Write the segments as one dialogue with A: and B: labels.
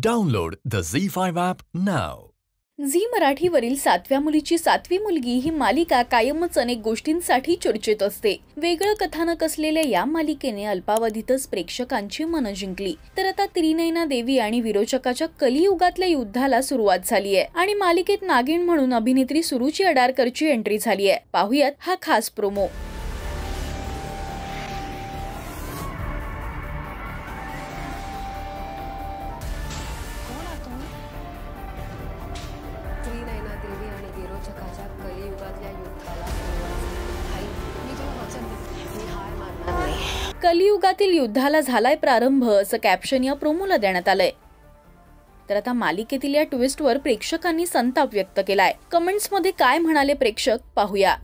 A: Download the Z5 app now.
B: Zee मराठीवरील 7व्या मुलीची 7वी मुलगी ही मालिका कायमच अनेक गोष्टींसाठी चर्चेत असते। वेगळं कथानक असलेल्या या मालिकेने अल्पावधीतच प्रेक्षकांची मन जिंकली। तर आता त्रिनयना देवी आणि विरोचकाच्या कलियुगातल्या युद्धाला सुरुवात झाली आहे आणि मालिकेत नागिन म्हणून अभिनेत्री सुरुची अडारकरची एंट्री झाली आहे। पाहुयात हा खास प्रोमो।
C: त्रिनयना देवी आणि विरोचकाच्या कलियुगातल्या युद्धाला आई मी तुला वचन देते, मी हार मानणार नाही।
B: कलियुगातील युद्धाला झालाय प्रारंभ असं कॅप्शन या प्रोमोला देण्यात आलंय। तर आता मालिकेतील या ट्विस्टवर प्रेक्षकांनी संताप व्यक्त केलाय। कमेंट्स मध्ये काय म्हणाले प्रेक्षक पाहूया।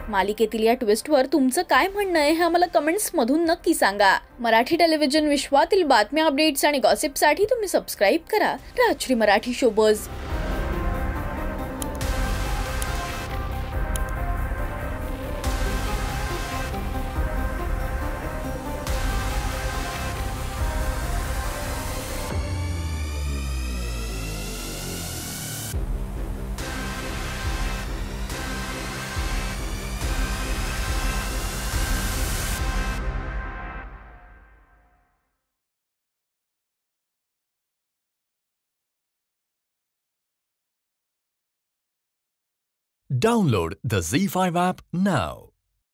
B: मालिकेतील या ट्विस्टवर तुमचं काय म्हणणं आहे हे आम्हाला कमेंट्स मधून नक्की सांगा। मराठी टेलिव्हिजन विश्वातील बातम्या, अपडेट्स आणि गॉसिपसाठी तुम्ही सबस्क्राइब करा Rajshri Marathi showbuzz.
A: Download the Z5 app now.